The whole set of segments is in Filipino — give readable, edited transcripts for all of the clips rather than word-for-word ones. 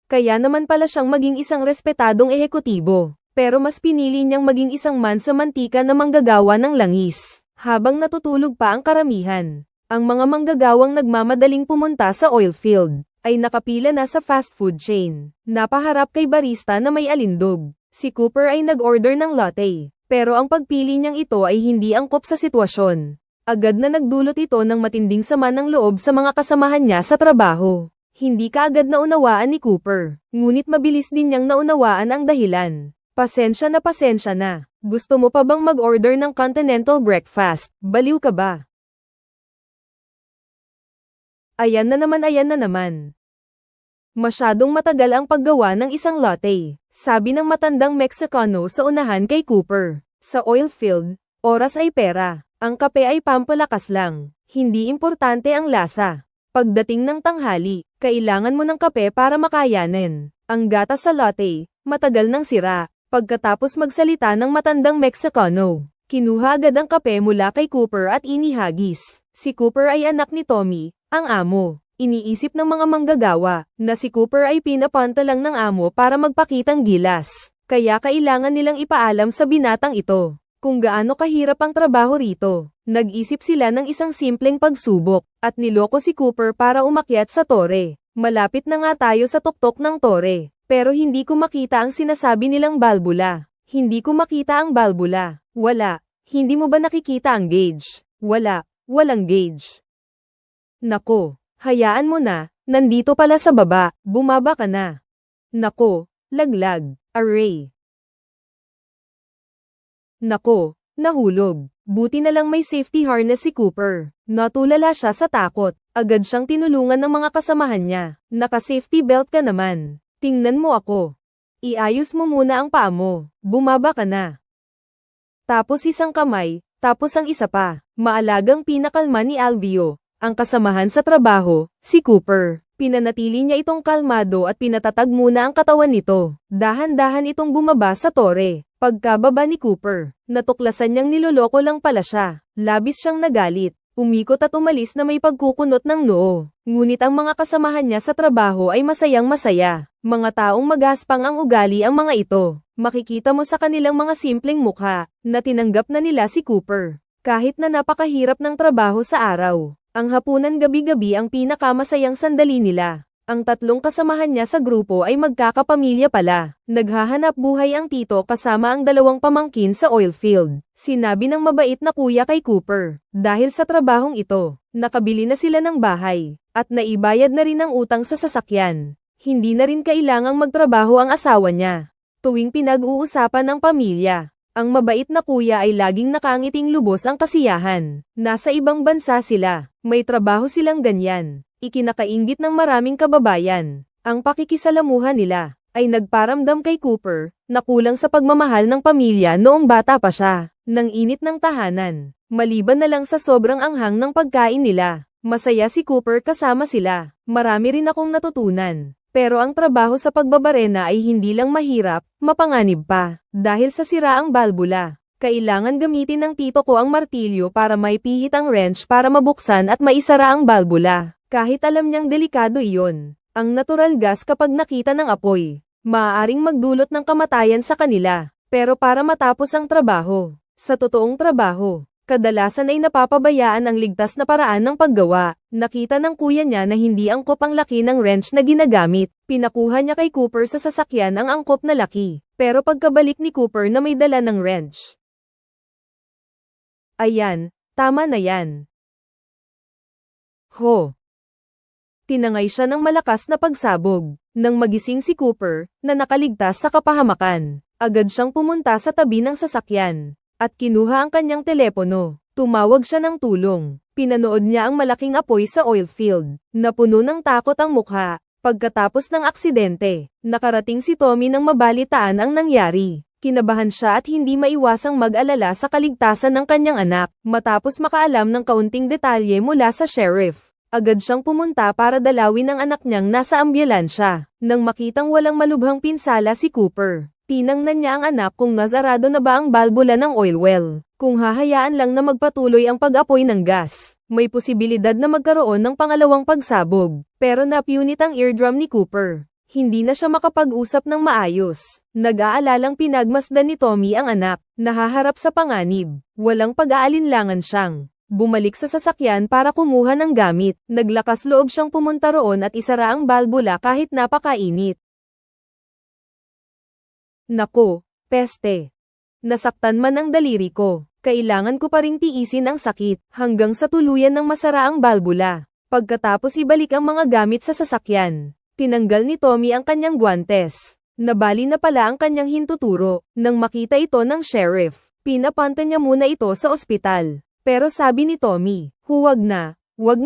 Kaya naman pala siyang maging isang respetadong ehekutibo. Pero mas pinili niyang maging isang mansa-mantika na manggagawa ng langis. Habang natutulog pa ang karamihan, ang mga manggagawang nagmamadaling pumunta sa oil field, ay nakapila na sa fast food chain. Napaharap kay barista na may alindog. Si Cooper ay nag-order ng latte, pero ang pagpili niyang ito ay hindi angkop sa sitwasyon. Agad na nagdulot ito ng matinding sama ng loob sa mga kasamahan niya sa trabaho. Hindi kaagad naunawaan ni Cooper, ngunit mabilis din niyang naunawaan ang dahilan. Pasensya na. Gusto mo pa bang mag-order ng continental breakfast? Baliw ka ba? Ayan na naman. Masyadong matagal ang paggawa ng isang latte, sabi ng matandang Meksikano sa unahan kay Cooper. Sa oil field, oras ay pera. Ang kape ay pampalakas lang. Hindi importante ang lasa. Pagdating ng tanghali, kailangan mo ng kape para makayanin. Ang gatas sa latte, matagal nang sira. Pagkatapos magsalita ng matandang Meksikano, kinuha agad ang kape mula kay Cooper at inihagis. Si Cooper ay anak ni Tommy, ang amo. Iniisip ng mga manggagawa na si Cooper ay pinapanta lang ng amo para magpakitang gilas. Kaya kailangan nilang ipaalam sa binatang ito kung gaano kahirap ang trabaho rito. Nag-isip sila ng isang simpleng pagsubok at niloko si Cooper para umakyat sa tore. Malapit na nga tayo sa tuktok ng tore. Pero hindi ko makita ang sinasabi nilang balbula. Hindi ko makita ang balbula. Wala. Hindi mo ba nakikita ang gauge? Wala. Walang gauge. Nako. Hayaan mo na. Nandito pala sa baba. Bumaba ka na. Nako. Laglag. Array. Nako. Nahulog. Buti na lang may safety harness si Cooper. Natulala siya sa takot. Agad siyang tinulungan ng mga kasamahan niya. Naka-safety belt ka naman. Tingnan mo ako. Iayos mo muna ang paa mo. Bumaba ka na. Tapos isang kamay, tapos ang isa pa. Maalagang pinakalma ni Alvio, ang kasamahan sa trabaho, si Cooper. Pinanatili niya itong kalmado at pinatatag muna ang katawan nito. Dahan-dahan itong bumaba sa tore. Pagkababa ni Cooper, natuklasan niyang niloloko lang pala siya. Labis siyang nagalit. Umikot at umalis na may pagkukunot ng noo. Ngunit ang mga kasamahan niya sa trabaho ay masayang masaya. Mga taong magaspang ang ugali ang mga ito. Makikita mo sa kanilang mga simpleng mukha na tinanggap na nila si Cooper. Kahit na napakahirap ng trabaho sa araw, ang hapunan gabi-gabi ang pinakamasayang sandali nila. Ang tatlong kasamahan niya sa grupo ay magkakapamilya pala. Naghahanap buhay ang tito kasama ang dalawang pamangkin sa oil field. Sinabi ng mabait na kuya kay Cooper, dahil sa trabahong ito, nakabili na sila ng bahay, at naibayad na rin ang utang sa sasakyan. Hindi na rin kailangang magtrabaho ang asawa niya. Tuwing pinag-uusapan ng pamilya, ang mabait na kuya ay laging nakangiting lubos ang kasiyahan. Nasa ibang bansa sila, may trabaho silang ganyan. Ikinakainggit ng maraming kababayan. Ang pakikisalamuhan nila ay nagparamdam kay Cooper na kulang sa pagmamahal ng pamilya noong bata pa siya. Nang init ng tahanan, maliban na lang sa sobrang anghang ng pagkain nila, masaya si Cooper kasama sila. Marami rin akong natutunan. Pero ang trabaho sa pagbabarena ay hindi lang mahirap, mapanganib pa. Dahil sa siraang balbula, kailangan gamitin ng tito ko ang martilyo para maipihit ang wrench para mabuksan at maisara ang balbula. Kahit alam niyang delikado iyon, ang natural gas kapag nakita ng apoy, maaaring magdulot ng kamatayan sa kanila. Pero para matapos ang trabaho, sa totoong trabaho, kadalasan ay napapabayaan ang ligtas na paraan ng paggawa. Nakita ng kuya niya na hindi angkop ang laki ng wrench na ginagamit. Pinakuha niya kay Cooper sa sasakyan ang angkop na laki. Pero pagkabalik ni Cooper na may dala ng wrench. Ayan, tama na yan. Ho! Tinangay siya ng malakas na pagsabog. Nang magising si Cooper, na nakaligtas sa kapahamakan, agad siyang pumunta sa tabi ng sasakyan, at kinuha ang kanyang telepono. Tumawag siya ng tulong. Pinanood niya ang malaking apoy sa oil field. Napuno ng takot ang mukha. Pagkatapos ng aksidente, nakarating si Tommy nang mabalitaan ang nangyari. Kinabahan siya at hindi maiwasang mag-alala sa kaligtasan ng kanyang anak. Matapos makaalam ng kaunting detalye mula sa sheriff, agad siyang pumunta para dalawin ang anak niyang nasa ambulansya. Nang makitang walang malubhang pinsala si Cooper, tinangnan niya ang anak kung nasarado na ba ang balbula ng oil well. Kung hahayaan lang na magpatuloy ang pag-apoy ng gas, may posibilidad na magkaroon ng pangalawang pagsabog. Pero napunit ang eardrum ni Cooper. Hindi na siya makapag-usap ng maayos. Nag-aalalang pinagmasdan ni Tommy ang anak, nahaharap sa panganib. Walang pag-aalinlangan siyang bumalik sa sasakyan para kumuha ng gamit. Naglakas loob siyang pumunta roon at isara ang balbula kahit napakainit. Nako, peste. Nasaktan man ang daliri ko. Kailangan ko pa ring tiisin ang sakit hanggang sa tuluyan ng masara ang balbula. Pagkatapos ibalik ang mga gamit sa sasakyan, tinanggal ni Tommy ang kanyang guwantes. Nabali na pala ang kanyang hintuturo. Nang makita ito ng sheriff, pinapunta niya muna ito sa ospital. Pero sabi ni Tommy, huwag na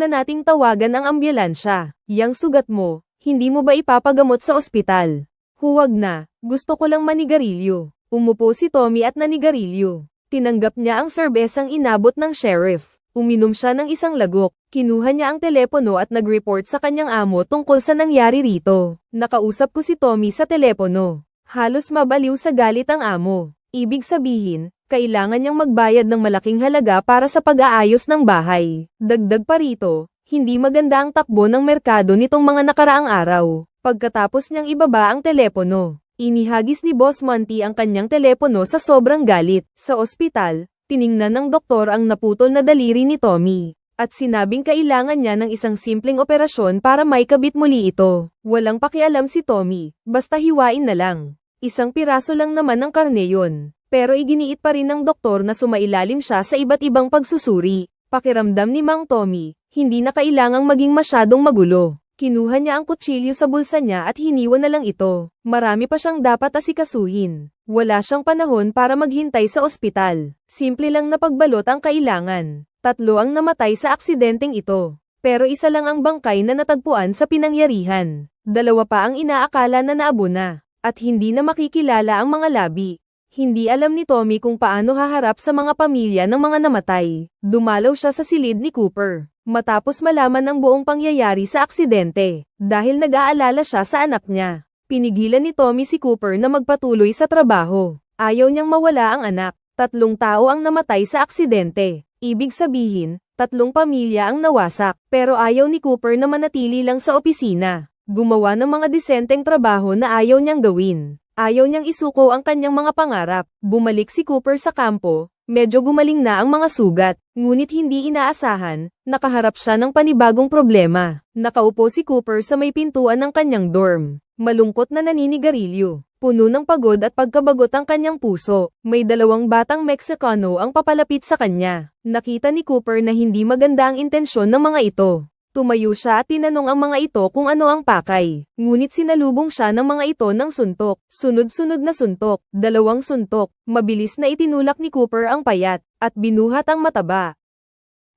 nating tawagan ang ambulansya. Yang sugat mo, hindi mo ba ipapagamot sa ospital? Huwag na, gusto ko lang manigarilyo. Umupo si Tommy at nanigarilyo. Tinanggap niya ang serbesang inabot ng sheriff. Uminom siya ng isang lagok. Kinuha niya ang telepono at nag-report sa kanyang amo tungkol sa nangyari rito. Nakausap ko si Tommy sa telepono. Halos mabaliw sa galit ang amo. Ibig sabihin, kailangan niyang magbayad ng malaking halaga para sa pag-aayos ng bahay. Dagdag pa rito, hindi maganda ang takbo ng merkado nitong mga nakaraang araw. Pagkatapos niyang ibaba ang telepono, inihagis ni Boss Monty ang kanyang telepono sa sobrang galit. Sa ospital, tiningnan ng doktor ang naputol na daliri ni Tommy, at sinabing kailangan niya ng isang simpleng operasyon para maikabit muli ito. Walang pakialam si Tommy, basta hiwain na lang. Isang piraso lang naman ng karne yun. Pero iginiit pa rin ng doktor na sumailalim siya sa iba't ibang pagsusuri. Pakiramdam ni Mang Tommy, hindi na kailangang maging masyadong magulo. Kinuha niya ang kutsilyo sa bulsa niya at hiniwan na lang ito. Marami pa siyang dapat asikasuhin. Wala siyang panahon para maghintay sa ospital. Simple lang na pagbalot ang kailangan. 3 ang namatay sa aksidenteng ito. Pero isa lang ang bangkay na natagpuan sa pinangyarihan. 2 pa ang inaakala na naabo na. At hindi na makikilala ang mga labi. Hindi alam ni Tommy kung paano haharap sa mga pamilya ng mga namatay. Dumalaw siya sa silid ni Cooper, matapos malaman ang buong pangyayari sa aksidente. Dahil nag-aalala siya sa anak niya, pinigilan ni Tommy si Cooper na magpatuloy sa trabaho. Ayaw niyang mawala ang anak. 3 tao ang namatay sa aksidente. Ibig sabihin, 3 pamilya ang nawasak. Pero ayaw ni Cooper na manatili lang sa opisina. Gumawa ng mga disenteng trabaho na ayaw niyang gawin. Ayaw niyang isuko ang kanyang mga pangarap. Bumalik si Cooper sa kampo, medyo gumaling na ang mga sugat, ngunit hindi inaasahan, nakaharap siya ng panibagong problema. Nakaupo si Cooper sa may pintuan ng kanyang dorm, malungkot na naninigarilyo. Puno ng pagod at pagkabagot ang kanyang puso. May 2 batang Meksikano ang papalapit sa kanya. Nakita ni Cooper na hindi maganda ang intensyon ng mga ito. Tumayo siya at tinanong ang mga ito kung ano ang pakay. Ngunit sinalubong siya ng mga ito ng suntok. Sunod-sunod na suntok, 2 suntok. Mabilis na itinulak ni Cooper ang payat, at binuhat ang mataba.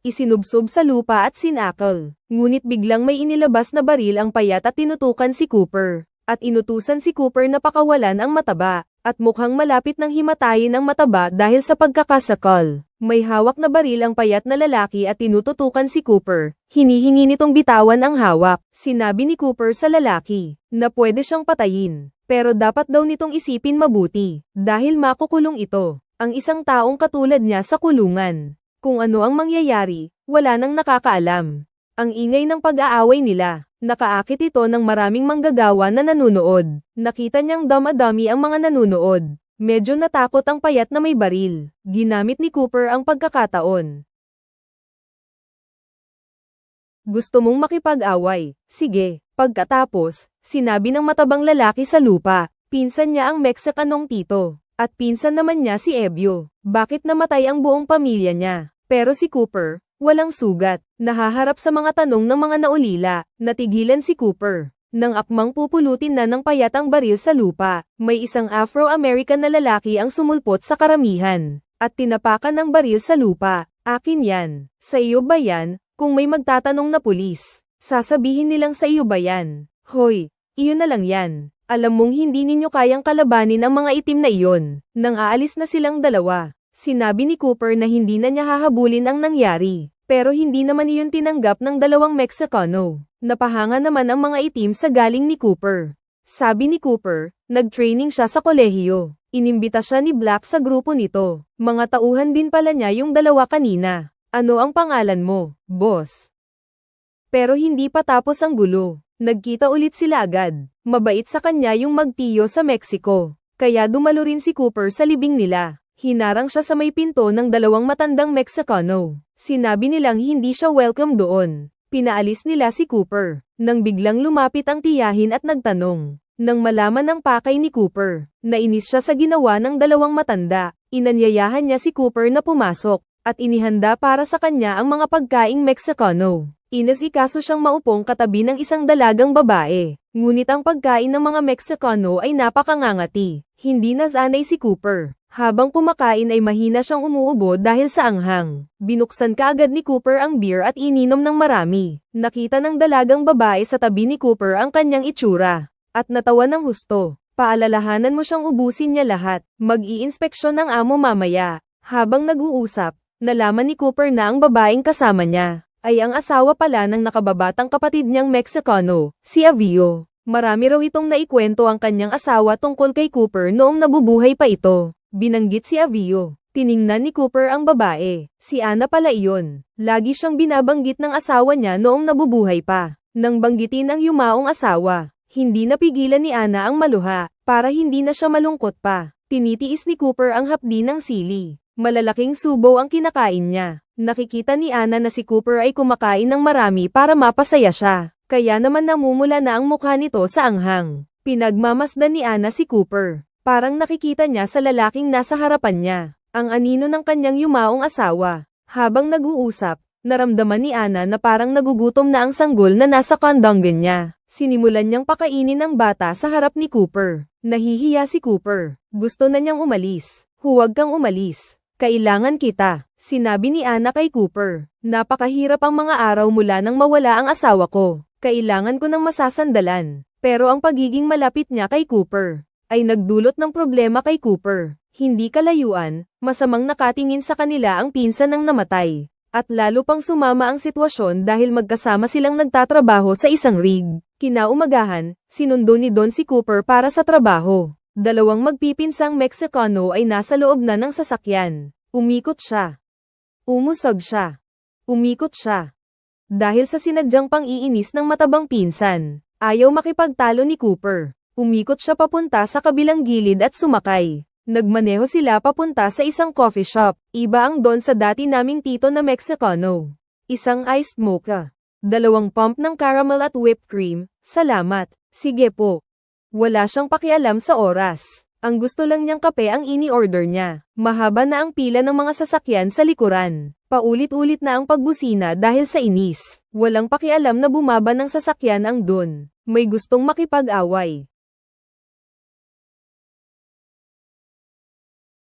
Isinubsob sa lupa at sinakal. Ngunit biglang may inilabas na baril ang payat at tinutukan si Cooper. At inutusan si Cooper na pakawalan ang mataba. At mukhang malapit ng himatayin ang mataba dahil sa pagkakasakal. May hawak na baril ang payat na lalaki at tinututukan si Cooper. Hinihingi nitong bitawan ang hawak. Sinabi ni Cooper sa lalaki na pwede siyang patayin. Pero dapat daw nitong isipin mabuti. Dahil makukulong ito, ang isang taong katulad niya sa kulungan. Kung ano ang mangyayari, wala nang nakakaalam. Ang ingay ng pag-aaway nila. Nakaakit ito ng maraming manggagawa na nanunood. Nakita niyang dama-dami ang mga nanunood. Medyo natakot ang payat na may baril. Ginamit ni Cooper ang pagkakataon. Gusto mong makipag-away? Sige. Pagkatapos, sinabi ng matabang lalaki sa lupa, pinsan niya ang Meksikanong tito. At pinsan naman niya si Ebyo. Bakit namatay ang buong pamilya niya? Pero si Cooper, walang sugat. Nahaharap sa mga tanong ng mga naulila. Natigilan si Cooper. Nang akmang pupulutin na ng payat ang baril sa lupa, may isang Afro-American na lalaki ang sumulpot sa karamihan. At tinapakan ng baril sa lupa. Akin yan. Sa iyo ba yan? Kung may magtatanong na pulis, sasabihin nilang sa iyo ba yan? Hoy, iyon na lang yan. Alam mong hindi ninyo kayang kalabanin ang mga itim na iyon. Nang aalis na silang dalawa, sinabi ni Cooper na hindi na niya hahabulin ang nangyari. Pero hindi naman iyon tinanggap ng 2 Meksikano. Napahanga naman ang mga itim sa galing ni Cooper. Sabi ni Cooper, nag-training siya sa kolehiyo. Inimbita siya ni Black sa grupo nito. Mga tauhan din pala niya yung 2 kanina. Ano ang pangalan mo, boss? Pero hindi pa tapos ang gulo. Nagkita ulit sila agad. Mabait sa kanya yung magtiyo sa Mexico. Kaya dumalo rin si Cooper sa libing nila. Hinarang siya sa may pinto ng dalawang matandang Mexicano. Sinabi nilang hindi siya welcome doon. Pinaalis nila si Cooper. Nang biglang lumapit ang tiyahin at nagtanong. Nang malaman ng pakay ni Cooper, nainis siya sa ginawa ng dalawang matanda. Inanyayahan niya si Cooper na pumasok, at inihanda para sa kanya ang mga pagkaing Mexicano. Inasikaso siyang maupong katabi ng isang dalagang babae. Ngunit ang pagkain ng mga Mexicano ay napakangangati. Hindi nasanay si Cooper. Habang kumakain ay mahina siyang umuubo dahil sa anghang. Binuksan kaagad ni Cooper ang beer at ininom ng marami. Nakita ng dalagang babae sa tabi ni Cooper ang kanyang itsura. At natawa ng husto. Paalalahanan mo siyang ubusin niya lahat. Mag-iinspeksyon ng amo mamaya. Habang nag-uusap, nalaman ni Cooper na ang babaeng kasama niya ay ang asawa pala ng nakababatang kapatid niyang Mexicano, si Avio. Marami raw itong naikwento ang kanyang asawa tungkol kay Cooper noong nabubuhay pa ito. Binanggit si Avio. Tiningnan ni Cooper ang babae. Si Ana pala iyon. Lagi siyang binabanggit ng asawa niya noong nabubuhay pa. Nang banggitin ang yumaong asawa, hindi napigilan ni Ana ang maluha, para hindi na siya malungkot pa. Tinitiis ni Cooper ang hapdi ng sili. Malalaking subo ang kinakain niya. Nakikita ni Ana na si Cooper ay kumakain ng marami para mapasaya siya. Kaya naman namumula na ang mukha nito sa anghang. Pinagmamasdan ni Ana si Cooper. Parang nakikita niya sa lalaking nasa harapan niya. Ang anino ng kanyang yumaong asawa. Habang nag-uusap, naramdaman ni Ana na parang nagugutom na ang sanggol na nasa kandanggan niya. Sinimulan niyang pakainin ang bata sa harap ni Cooper. Nahihiya si Cooper. Gusto na niyang umalis. Huwag kang umalis. Kailangan kita, sinabi ni Ana kay Cooper. Napakahirap ang mga araw mula nang mawala ang asawa ko. Kailangan ko ng masasandalan. Pero ang pagiging malapit niya kay Cooper ay nagdulot ng problema kay Cooper. Hindi kalayuan, masamang nakatingin sa kanila ang pinsan ng namatay. At lalo pang sumama ang sitwasyon dahil magkasama silang nagtatrabaho sa isang rig. Kinaumagahan, sinundo ni Don si Cooper para sa trabaho. Dalawang magpipinsang Mexicano ay nasa loob na ng sasakyan. Umikot siya. Umusog siya. Umikot siya. Dahil sa sinadyang pang-iinis ng matabang pinsan, ayaw makipagtalo ni Cooper. Umikot siya papunta sa kabilang gilid at sumakay. Nagmaneho sila papunta sa isang coffee shop. Iba ang Don sa dati naming tito na Mexicano. Isang iced mocha. 2 pump ng caramel at whipped cream. Salamat. Sige po. Wala siyang pakialam sa oras. Ang gusto lang niyang kape ang ini-order niya. Mahaba na ang pila ng mga sasakyan sa likuran. Paulit-ulit na ang pagbusina dahil sa inis. Walang pakialam na bumaba ng sasakyan ang Don. May gustong makipag-away.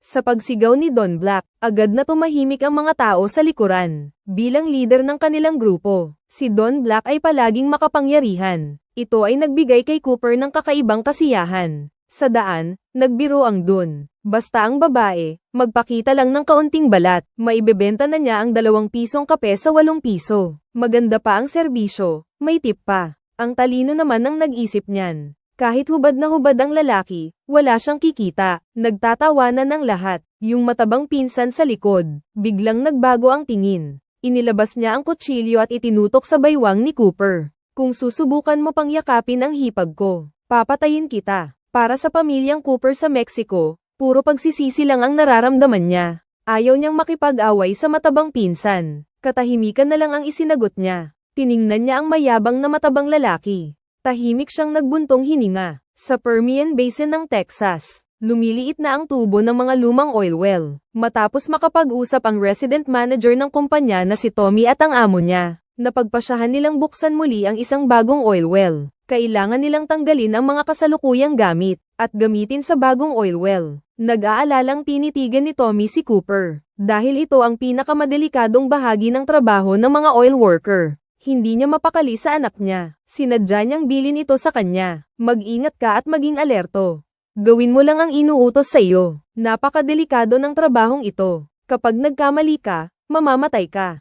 Sa pagsigaw ni Don Black, agad na tumahimik ang mga tao sa likuran. Bilang leader ng kanilang grupo, si Don Black ay palaging makapangyarihan. Ito ay nagbigay kay Cooper ng kakaibang kasiyahan. Sa daan, nagbiro ang Don. Basta ang babae, magpakita lang ng kaunting balat, maibebenta na niya ang 2 pisong kape sa 8 piso. Maganda pa ang serbisyo, may tip pa. Ang talino naman ang nag-isip niyan. Kahit hubad na hubad ang lalaki, wala siyang kikita. Nagtatawanan ng lahat. Yung matabang pinsan sa likod, biglang nagbago ang tingin. Inilabas niya ang kutsilyo at itinutok sa baywang ni Cooper. Kung susubukan mo pang yakapin ang hipag ko, papatayin kita. Para sa pamilyang Cooper sa Mexico, puro pagsisisi lang ang nararamdaman niya. Ayaw niyang makipag-away sa matabang pinsan. Katahimikan na lang ang isinagot niya. Tiningnan niya ang mayabang na matabang lalaki. Tahimik siyang nagbuntong hininga. Sa Permian Basin ng Texas, lumiliit na ang tubo ng mga lumang oil well. Matapos makapag-usap ang resident manager ng kumpanya na si Tommy at ang amo niya, napagpasyahan nilang buksan muli ang isang bagong oil well. Kailangan nilang tanggalin ang mga kasalukuyang gamit, at gamitin sa bagong oil well. Nag-aalalang tinitigan ni Tommy si Cooper, dahil ito ang pinakamadelikadong bahagi ng trabaho ng mga oil worker. Hindi niya mapakali sa anak niya. Sinadya niyang bilin ito sa kanya. Mag-ingat ka at maging alerto. Gawin mo lang ang inuutos sa iyo. Napakadelikado ng trabahong ito. Kapag nagkamali ka, mamamatay ka.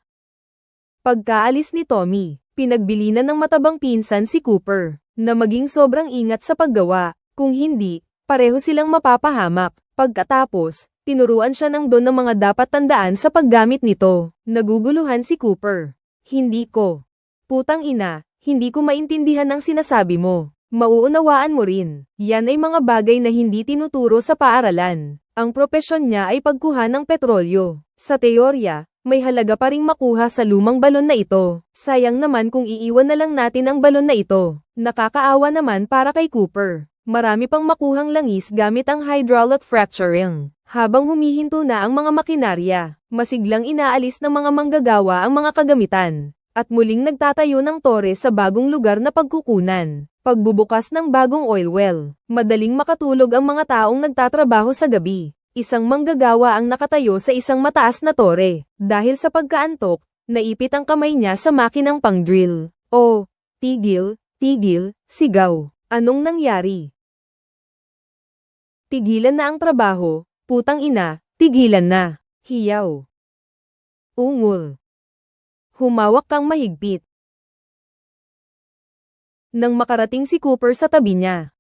Pagkaalis ni Tommy, pinagbilinan ng matabang pinsan si Cooper, na maging sobrang ingat sa paggawa. Kung hindi, pareho silang mapapahamak. Pagkatapos, tinuruan siya ng Don ng mga dapat tandaan sa paggamit nito. Naguguluhan si Cooper. Hindi ko. Putang ina, Hindi ko maintindihan ang sinasabi mo. Mauunawaan mo rin. Yan ay mga bagay na hindi tinuturo sa paaralan. Ang propesyon niya ay pagkuha ng petrolyo. Sa teorya, may halaga pa ring makuha sa lumang balon na ito. Sayang naman kung iiwan na lang natin ang balon na ito. Nakakaawa naman para kay Cooper. Marami pang makuhang langis gamit ang hydraulic fracturing. Habang humihinto na ang mga makinarya, masiglang inaalis ng mga manggagawa ang mga kagamitan. At muling nagtatayo ng tore sa bagong lugar na pagkukunan. Pagbubukas ng bagong oil well. Madaling makatulog ang mga taong nagtatrabaho sa gabi. Isang manggagawa ang nakatayo sa isang mataas na tore. Dahil sa pagkaantok, naipit ang kamay niya sa makinang pang-drill. Oh, tigil, tigil, sigaw. Anong nangyari? Tigilan na ang trabaho, putang ina, tigilan na. Hiyaw. Ungol. Humawak kang mahigpit. Nang makarating si Cooper sa tabi niya,